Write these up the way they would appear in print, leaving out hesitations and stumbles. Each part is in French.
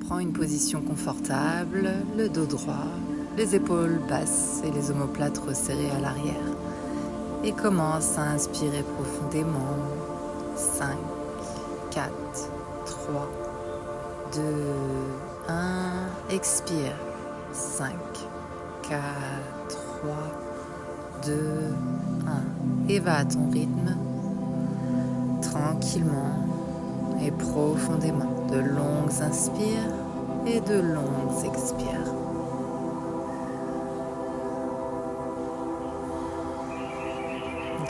Prends une position confortable, le dos droit, les épaules basses et les omoplates resserrées à l'arrière. Et commence à inspirer profondément. 5, 4, 3, 2, 1. Expire. 5, 4, 3, 2, 1. Et va à ton rythme, tranquillement et profondément. De longues inspires et de longues expires.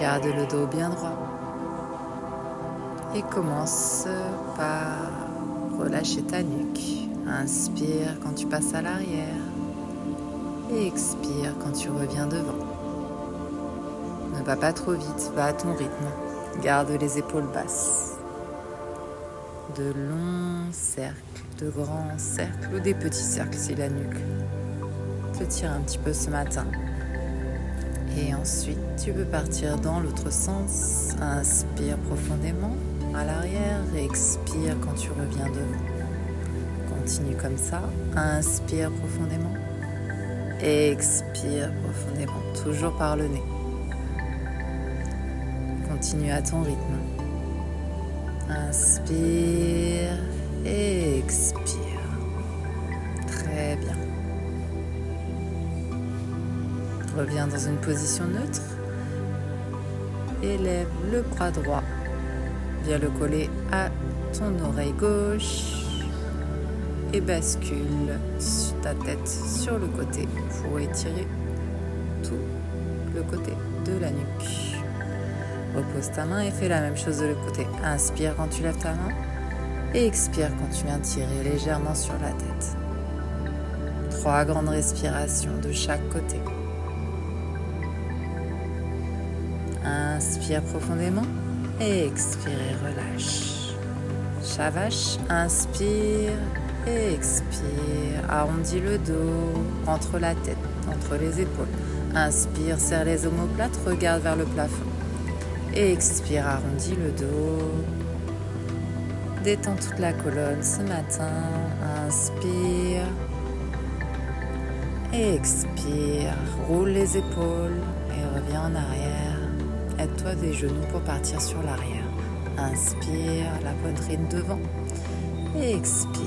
Garde le dos bien droit et commence par relâcher ta nuque. Inspire quand tu passes à l'arrière et expire quand tu reviens devant. Ne va pas trop vite, va à ton rythme. Garde les épaules basses. De longs cercles, de grands cercles ou des petits cercles si la nuque te tire un petit peu ce matin. Et ensuite, tu peux partir dans l'autre sens. Inspire profondément à l'arrière et expire quand tu reviens devant. Continue comme ça. Inspire profondément. Expire profondément, toujours par le nez. Continue à ton rythme. Inspire et expire. Très bien. Reviens dans une position neutre. Élève le bras droit. Viens le coller à ton oreille gauche. Et bascule ta tête sur le côté pour étirer tout le côté de la nuque. Repose ta main et fais la même chose de l'autre côté. Inspire quand tu lèves ta main et expire quand tu viens tirer légèrement sur la tête. 3 grandes respirations de chaque côté. Inspire profondément et expire et relâche. Shavash, inspire et expire. Arrondis le dos entre la tête, entre les épaules. Inspire, serre les omoplates, regarde vers le plafond. Et expire, arrondis le dos. Détends toute la colonne ce matin. Inspire. Et expire. Roule les épaules et reviens en arrière. Aide-toi des genoux pour partir sur l'arrière. Inspire, la poitrine devant. Et expire.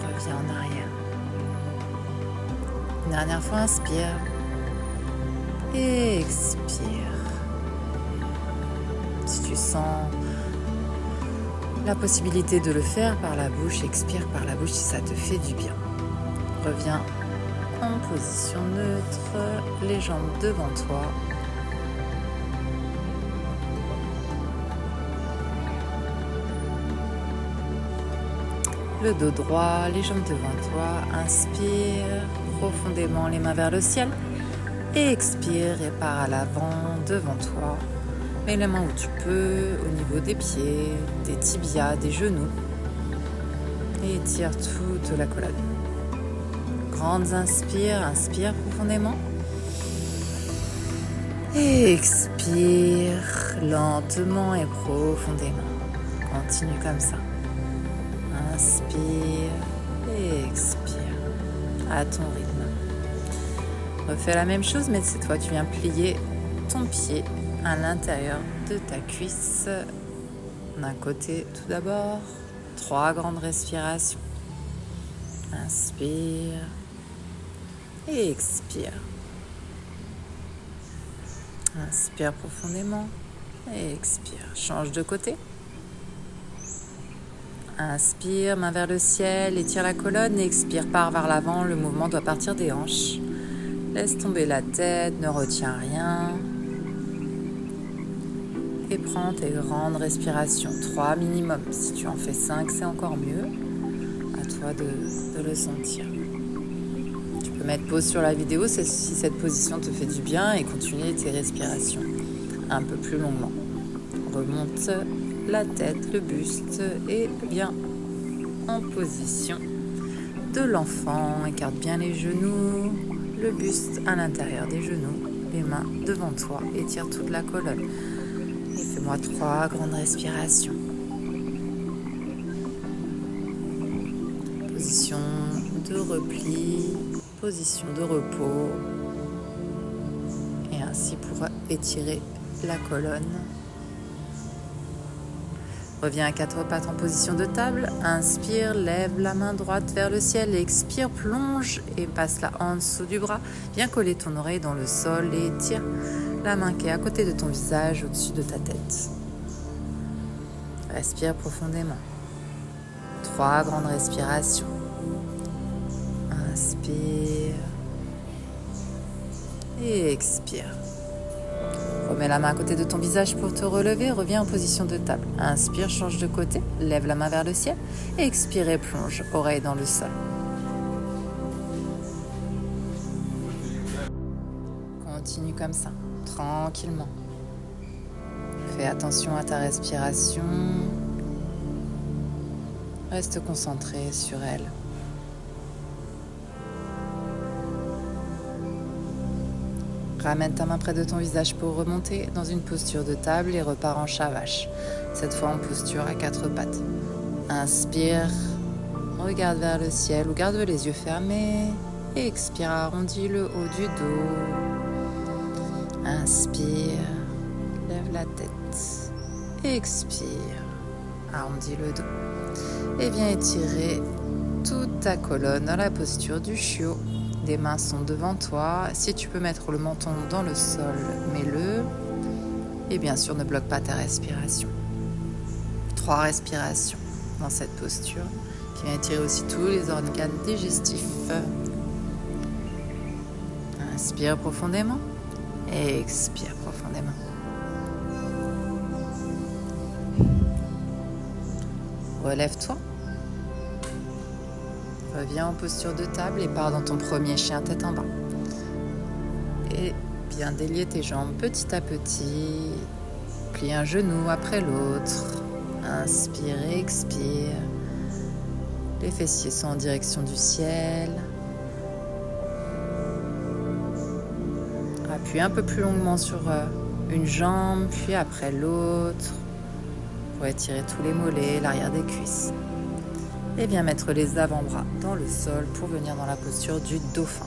Reviens en arrière. Une dernière fois, inspire. Et expire. Si tu sens la possibilité de le faire par la bouche, expire par la bouche si ça te fait du bien. Reviens en position neutre, les jambes devant toi. Le dos droit, les jambes devant toi. Inspire profondément, les mains vers le ciel. Et expire et pars à l'avant, devant toi. Mets les mains où tu peux, au niveau des pieds, des tibias, des genoux. Et étire toute la colonne. Grandes inspire profondément. Et expire lentement et profondément. Continue comme ça. Inspire et expire à ton rythme. Refais la même chose, mais cette fois tu viens plier ton pied à l'intérieur de ta cuisse. D'un côté tout d'abord. 3 grandes respirations. Inspire et expire. Inspire profondément et expire. Change de côté. Inspire, main vers le ciel, étire la colonne et expire, pars vers l'avant. Le mouvement doit partir des hanches. Laisse tomber la tête, ne retiens rien. Et prends tes grandes respirations, 3 minimum. Si tu en fais 5, c'est encore mieux. À toi de le sentir. Tu peux mettre pause sur la vidéo si cette position te fait du bien et continuer tes respirations un peu plus longuement. Remonte la tête, le buste et viens en position de l'enfant. Écarte bien les genoux, le buste à l'intérieur des genoux, les mains devant toi, étire toute la colonne. Et fais-moi 3 grandes respirations. position de repli, position de repos, et ainsi pour étirer la colonne. Reviens à quatre pattes en position de table. Inspire, lève la main droite vers le ciel. Expire, plonge et passe-la en dessous du bras. Viens coller ton oreille dans le sol et tire la main qui est à côté de ton visage au-dessus de ta tête. Respire profondément. 3 grandes respirations. Inspire et expire. Remets la main à côté de ton visage pour te relever. Reviens en position de table. Inspire, change de côté. Lève la main vers le ciel. Expire et plonge, oreille dans le sol. Continue comme ça, tranquillement. Fais attention à ta respiration. Reste concentré sur elle. Ramène ta main près de ton visage pour remonter dans une posture de table et repars en chat vache. Cette fois en posture à 4 pattes. Inspire, regarde vers le ciel ou garde les yeux fermés. Et expire, arrondis le haut du dos. Inspire, lève la tête. Expire, arrondis le dos. Et viens étirer toute ta colonne dans la posture du chiot. Les mains sont devant toi. Si tu peux mettre le menton dans le sol, mets-le. Et bien sûr, ne bloque pas ta respiration. 3 respirations dans cette posture qui vient étirer aussi tous les organes digestifs. Inspire profondément et expire profondément. Relève-toi. Reviens en posture de table et pars dans ton premier chien tête en bas. Et bien délier tes jambes petit à petit. Plie un genou après l'autre. Inspire et expire. Les fessiers sont en direction du ciel. Appuie un peu plus longuement sur une jambe, puis après l'autre, pour étirer tous les mollets, l'arrière des cuisses. Et bien mettre les avant-bras dans le sol pour venir dans la posture du dauphin.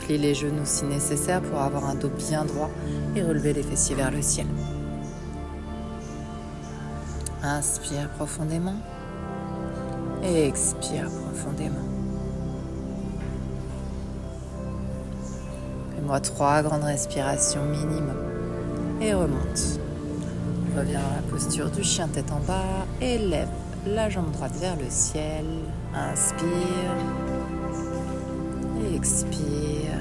Plie les genoux si nécessaire pour avoir un dos bien droit et relever les fessiers vers le ciel. Inspire profondément et expire profondément. Fais-moi 3 grandes respirations minimum et remonte. Reviens dans la posture du chien tête en bas et lève la jambe droite vers le ciel. Inspire et expire.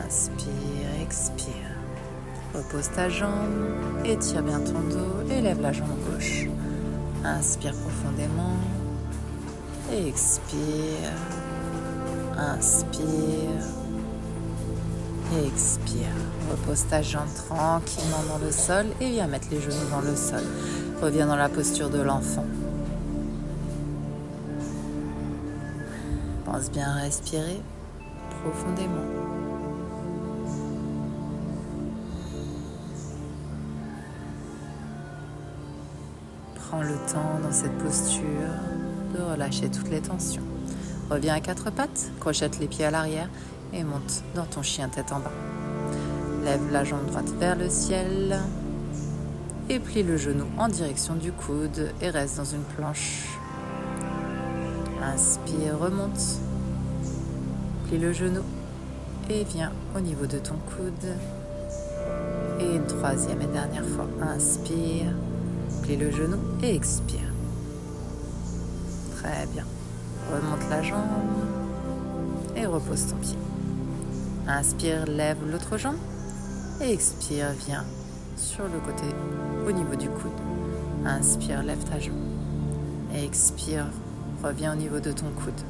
Inspire, expire. Repose ta jambe, étire bien ton dos et lève la jambe gauche. Inspire profondément et expire. Inspire et expire. Repose ta jambe tranquillement dans le sol et viens mettre les genoux dans le sol. Reviens dans la posture de l'enfant. Pense bien à respirer profondément. Prends le temps dans cette posture de relâcher toutes les tensions. Reviens à 4 pattes, crochette les pieds à l'arrière et monte dans ton chien tête en bas. Lève la jambe droite vers le ciel et plie le genou en direction du coude et reste dans une planche. Inspire, remonte, plie le genou et viens au niveau de ton coude. Et une 3e et dernière fois. Inspire, plie le genou et expire. Très bien. Remonte la jambe et repose ton pied. Inspire, lève l'autre jambe et expire, viens sur le côté au niveau du coude. Inspire, lève ta jambe et expire, reviens au niveau de ton coude.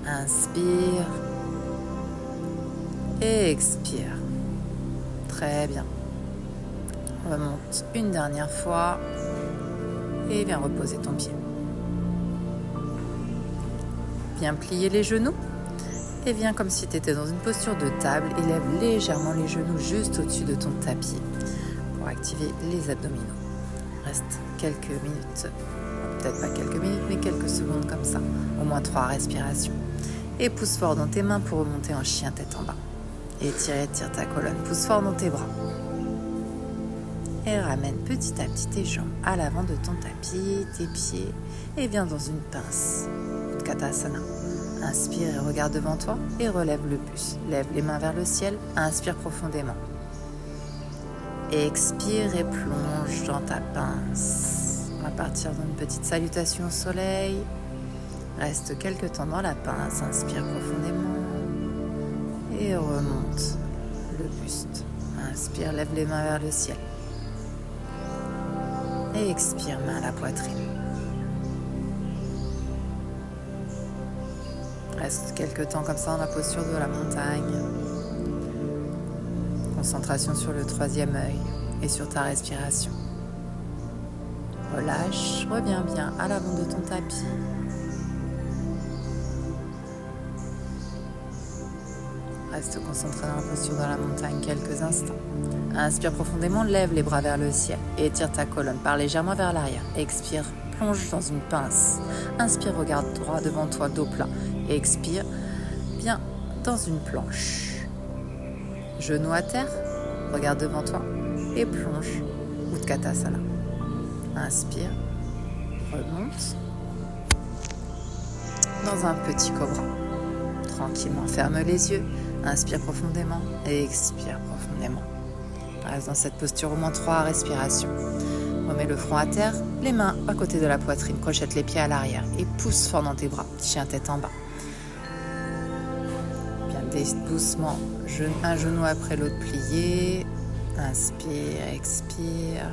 Inspire et expire. Très bien. Remonte une dernière fois et viens reposer ton pied. Viens plier les genoux et viens comme si tu étais dans une posture de table. Élève légèrement les genoux juste au-dessus de ton tapis pour activer les abdominaux. Reste quelques minutes Peut-être pas quelques minutes, mais quelques secondes comme ça. Au moins 3 respirations. Et pousse fort dans tes mains pour remonter en chien tête en bas. Étire ta colonne. Pousse fort dans tes bras. Et ramène petit à petit tes jambes à l'avant de ton tapis, tes pieds. Et viens dans une pince. Utkatasana. Inspire et regarde devant toi et relève le buste. Lève les mains vers le ciel. Inspire profondément. Expire et plonge dans ta pince. On va partir dans une petite salutation au soleil. Reste quelques temps dans la pince. Inspire profondément. Et remonte le buste. Inspire, lève les mains vers le ciel. Et expire, main à la poitrine. Reste quelques temps comme ça dans la posture de la montagne. Concentration sur le 3e œil et sur ta respiration. Relâche, reviens bien à l'avant de ton tapis. Reste concentré dans la posture de la montagne quelques instants. Inspire profondément, lève les bras vers le ciel et étire ta colonne, pars légèrement vers l'arrière. Expire, plonge dans une pince. Inspire, regarde droit devant toi, dos plat. Expire, viens dans une planche. Genoux à terre, regarde devant toi et plonge Utkatasana. Inspire, remonte dans un petit cobra. Tranquillement, ferme les yeux, inspire profondément et expire profondément. Reste dans cette posture au moins 3 respirations. Remets le front à terre, les mains à côté de la poitrine, crochette les pieds à l'arrière et pousse fort dans tes bras, chien tête en bas. Doucement, un genou après l'autre plié. Inspire, expire.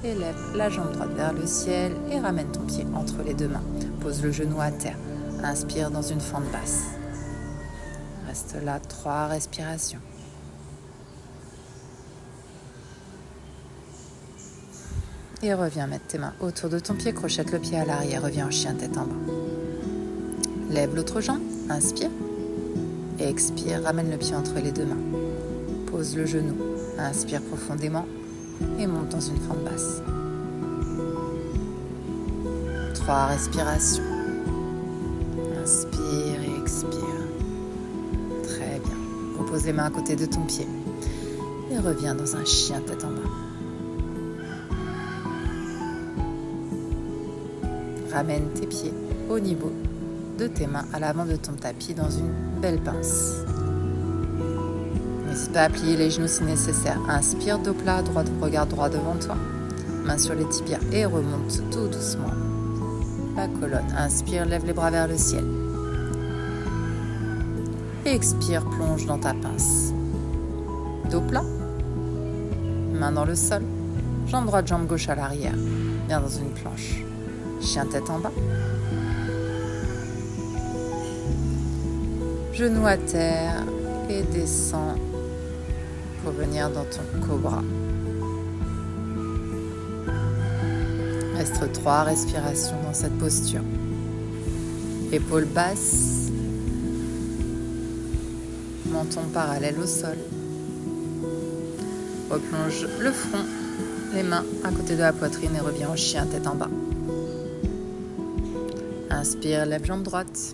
Et lève la jambe droite vers le ciel et ramène ton pied entre les 2 mains. Pose le genou à terre. Inspire dans une fente basse. Reste là 3 respirations. Et reviens mettre tes mains autour de ton pied. Crochette le pied à l'arrière. Reviens en chien tête en bas. Lève l'autre jambe. Inspire. Et expire, ramène le pied entre les 2 mains. Pose le genou, inspire profondément et monte dans une fente basse. 3 respirations. Inspire et expire. Très bien. Repose les mains à côté de ton pied et reviens dans un chien tête en bas. Ramène tes pieds au niveau de tes mains à l'avant de ton tapis dans une belle pince. N'hésite pas à plier les genoux si nécessaire. Inspire, dos plat, regarde droit devant toi. Main sur les tibias et remonte tout doucement la colonne. Inspire, lève les bras vers le ciel. Et expire, plonge dans ta pince. Dos plat, main dans le sol, jambe droite, jambe gauche à l'arrière. Viens dans une planche. Chien tête en bas. Genou à terre et descends pour venir dans ton cobra. Reste 3 respirations dans cette posture. Épaules basses, menton parallèle au sol. Replonge le front, les mains à côté de la poitrine et reviens en chien tête en bas. Inspire, lève jambe droite.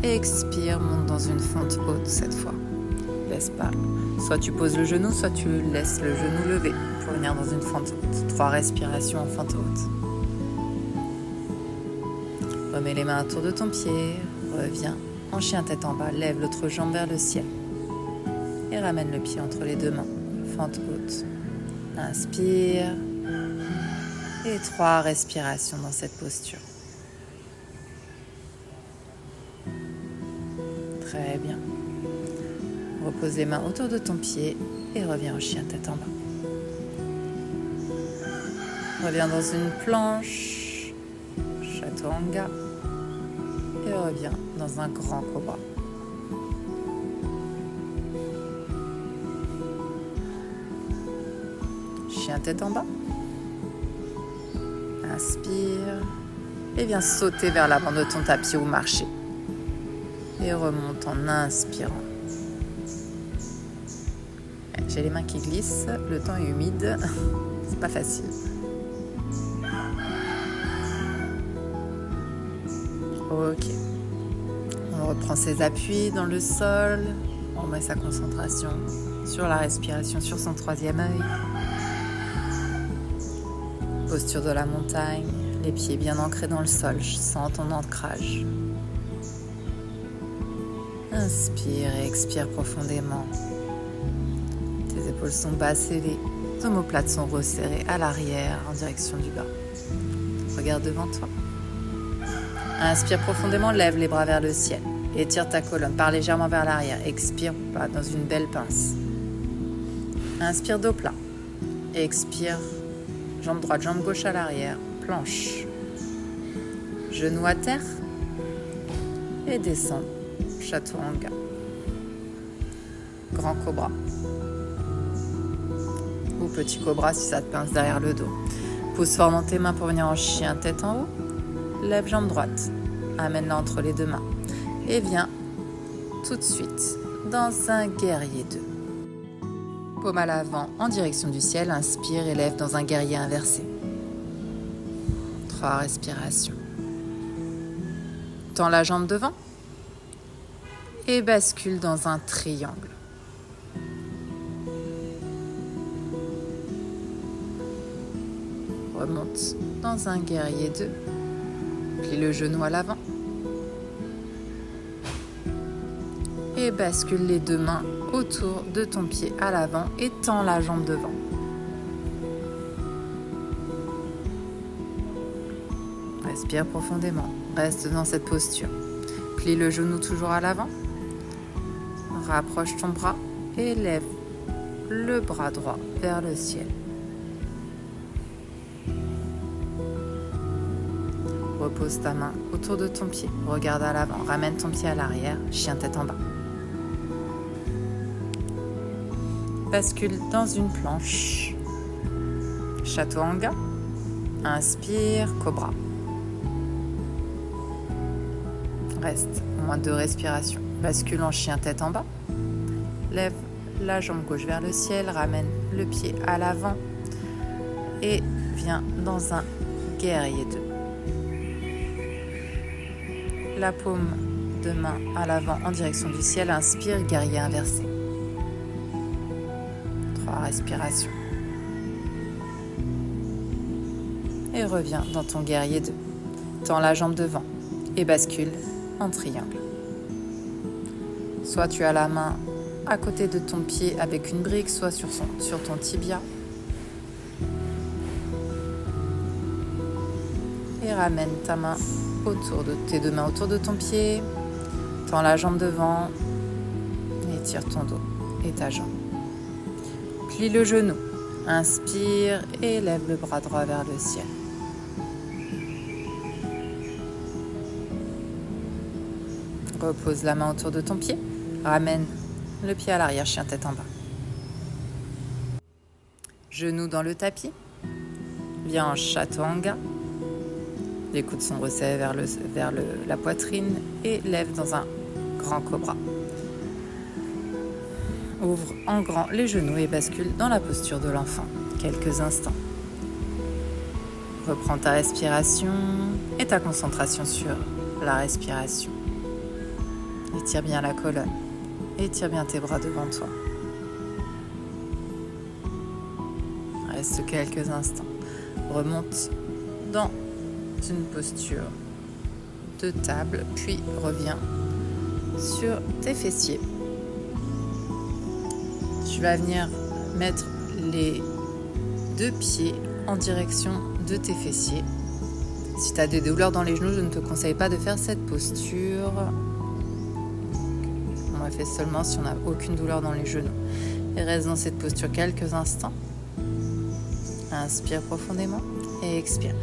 Expire, monte dans une fente haute cette fois. Laisse pas. Soit tu poses le genou, soit tu laisses le genou levé pour venir dans une fente haute. 3 respirations en fente haute. Remets les mains autour de ton pied. Reviens en chien tête en bas. Lève l'autre jambe vers le ciel. Et ramène le pied entre les 2 mains. Fente haute. Inspire. Et 3 respirations dans cette posture. Très bien. Repose les mains autour de ton pied et reviens au chien tête en bas. Reviens dans une planche, chaturanga, et reviens dans un grand cobra. Chien tête en bas. Inspire et viens sauter vers l'avant de ton tapis ou marcher. Et remonte en inspirant. J'ai les mains qui glissent, le temps est humide, c'est pas facile. Ok. On reprend ses appuis dans le sol. On met sa concentration sur la respiration, sur son troisième œil. Posture de la montagne, les pieds bien ancrés dans le sol. Je sens ton ancrage. Inspire et expire profondément. Tes épaules sont basses et les omoplates sont resserrées à l'arrière en direction du bas. Regarde devant toi. Inspire profondément, lève les bras vers le ciel. Étire ta colonne, pars légèrement vers l'arrière. Expire pas dans une belle pince. Inspire dos plat. Expire, jambe droite, jambe gauche à l'arrière. Planche. Genou à terre. Et descends. Chaturanga. Grand cobra. Ou petit cobra si ça te pince derrière le dos. Pousse fort dans tes mains pour venir en chien, tête en haut. Lève jambe droite. Amène-la entre les deux mains. Et viens tout de suite dans un guerrier 2. Paume à l'avant en direction du ciel. Inspire et lève dans un guerrier inversé. 3 respirations. Tends la jambe devant. Et bascule dans un triangle. Remonte dans un guerrier 2. Plie le genou à l'avant. Et bascule les deux mains autour de ton pied à l'avant et tends la jambe devant. Respire profondément. Reste dans cette posture. Plie le genou toujours à l'avant. Rapproche ton bras et lève le bras droit vers le ciel. Repose ta main autour de ton pied. Regarde à l'avant. Ramène ton pied à l'arrière. Chien tête en bas. Bascule dans une planche. Chaturanga. Inspire, cobra. Reste au moins 2 respirations. Bascule en chien tête en bas. Lève la jambe gauche vers le ciel. Ramène le pied à l'avant. Et viens dans un guerrier 2. La paume de main à l'avant en direction du ciel. Inspire, guerrier inversé. 3 respirations. Et reviens dans ton guerrier 2. Tends la jambe devant et bascule en triangle. Soit tu as la main à côté de ton pied avec une brique, soit sur ton tibia. Et ramène ta main tes 2 mains autour de ton pied. Tends la jambe devant et tire ton dos et ta jambe. Plie le genou. Inspire et lève le bras droit vers le ciel. Repose la main autour de ton pied. Ramène le pied à l'arrière, chien tête en bas. Genoux dans le tapis. Viens en chaturanga. Les coudes sont resserrés vers la poitrine et lève dans un grand cobra. Ouvre en grand les genoux et bascule dans la posture de l'enfant. Quelques instants. Reprends ta respiration et ta concentration sur la respiration. Étire bien la colonne. Étire bien tes bras devant toi. Reste quelques instants. Remonte dans une posture de table, puis reviens sur tes fessiers. Tu vas venir mettre les 2 pieds en direction de tes fessiers. Si tu as des douleurs dans les genoux, je ne te conseille pas de faire cette posture. On la fait seulement si on n'a aucune douleur dans les genoux. Et reste dans cette posture quelques instants. Inspire profondément et expire.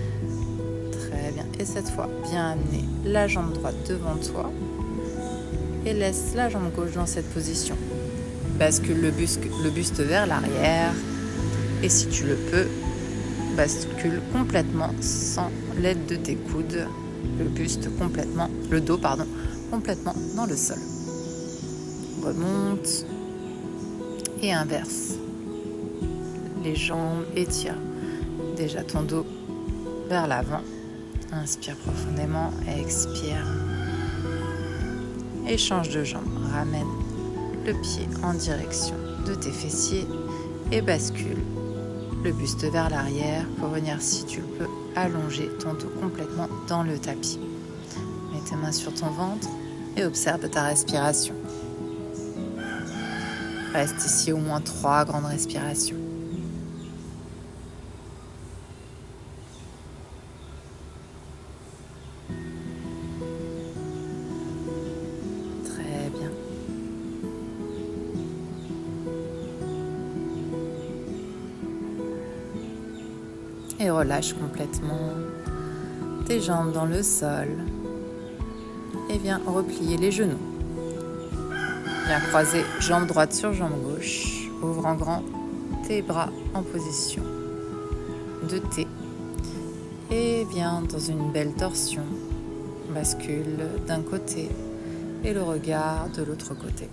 Très bien. Et cette fois, viens amener la jambe droite devant toi et laisse la jambe gauche dans cette position. Bascule le buste vers l'arrière et si tu le peux, bascule complètement sans l'aide de tes coudes, le dos complètement dans le sol. Remonte et inverse. Les jambes, étire déjà ton dos vers l'avant Inspire profondément, expire. Et change de jambe. Ramène le pied en direction de tes fessiers et bascule le buste vers l'arrière pour venir, si tu le peux, allonger ton dos complètement dans le tapis. Mets tes mains sur ton ventre et observe ta respiration. Reste ici au moins 3 grandes respirations. Très bien. Et relâche complètement tes jambes dans le sol. Et viens replier les genoux. Viens croiser jambe droite sur jambe gauche. Ouvre en grand tes bras en position de T. Et viens dans une belle torsion. Bascule d'un côté et le regard de l'autre côté.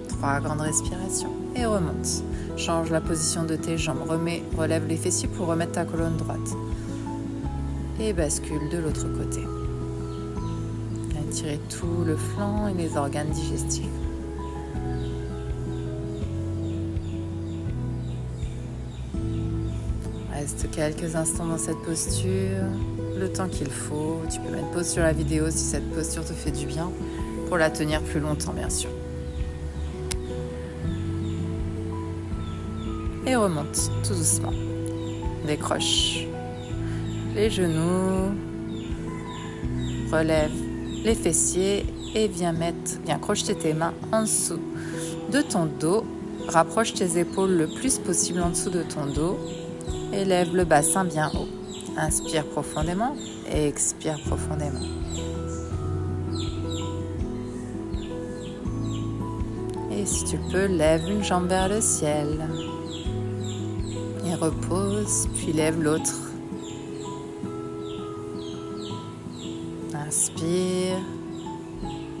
3 grandes respirations et remonte. Change la position de tes jambes. Relève les fessiers pour remettre ta colonne droite. Et bascule de l'autre côté. Étirez tout le flanc et les organes digestifs. Reste quelques instants dans cette posture, le temps qu'il faut. Tu peux mettre pause sur la vidéo si cette posture te fait du bien, pour la tenir plus longtemps bien sûr. Et remonte tout doucement. Décroche les genoux, relève les fessiers et viens crocheter tes mains en dessous de ton dos. Rapproche tes épaules le plus possible en dessous de ton dos et lève le bassin bien haut. Inspire profondément et expire profondément. Et si tu peux, lève une jambe vers le ciel et repose, puis lève l'autre. Inspire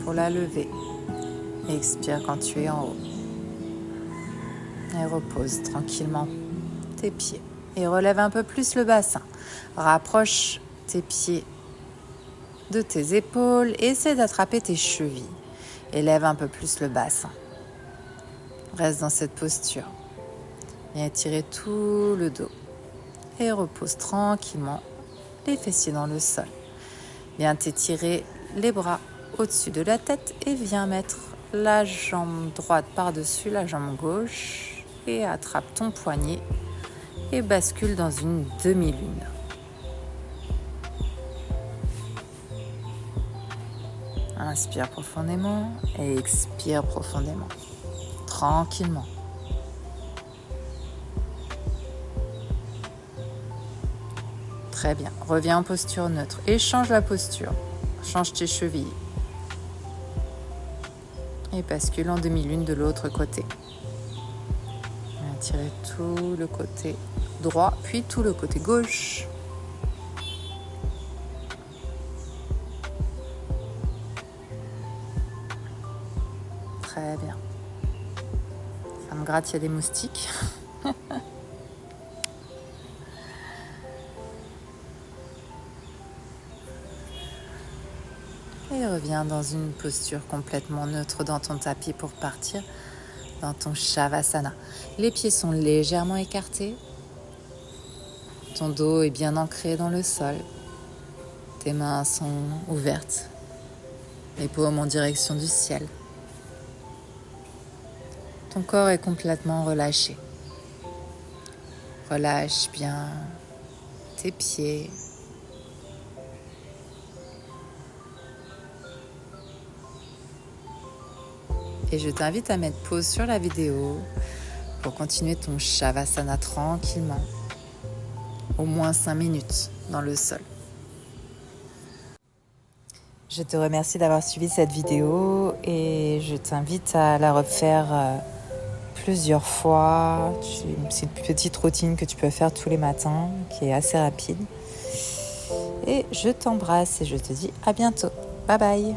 pour la lever. Expire quand tu es en haut. Et repose tranquillement tes pieds. Et relève un peu plus le bassin. Rapproche tes pieds de tes épaules et essaie d'attraper tes chevilles. Et lève un peu plus le bassin. Reste dans cette posture. Viens étirer tout le dos. Et repose tranquillement les fessiers dans le sol. Viens t'étirer les bras au-dessus de la tête et viens mettre la jambe droite par-dessus la jambe gauche et attrape ton poignet et bascule dans une demi-lune. Inspire profondément et expire profondément, tranquillement. Très bien. Reviens en posture neutre et change la posture. Change tes chevilles. Et bascule en demi-lune de l'autre côté. Tirez tout le côté droit, puis tout le côté gauche. Très bien. Ça me gratte, il y a des moustiques. Et reviens dans une posture complètement neutre dans ton tapis pour partir dans ton Shavasana. Les pieds sont légèrement écartés. Ton dos est bien ancré dans le sol. Tes mains sont ouvertes. Les paumes en direction du ciel. Ton corps est complètement relâché. Relâche bien tes pieds. Et je t'invite à mettre pause sur la vidéo pour continuer ton Shavasana tranquillement. Au moins 5 minutes dans le sol. Je te remercie d'avoir suivi cette vidéo et je t'invite à la refaire plusieurs fois. C'est une petite routine que tu peux faire tous les matins qui est assez rapide. Et je t'embrasse et je te dis à bientôt. Bye bye.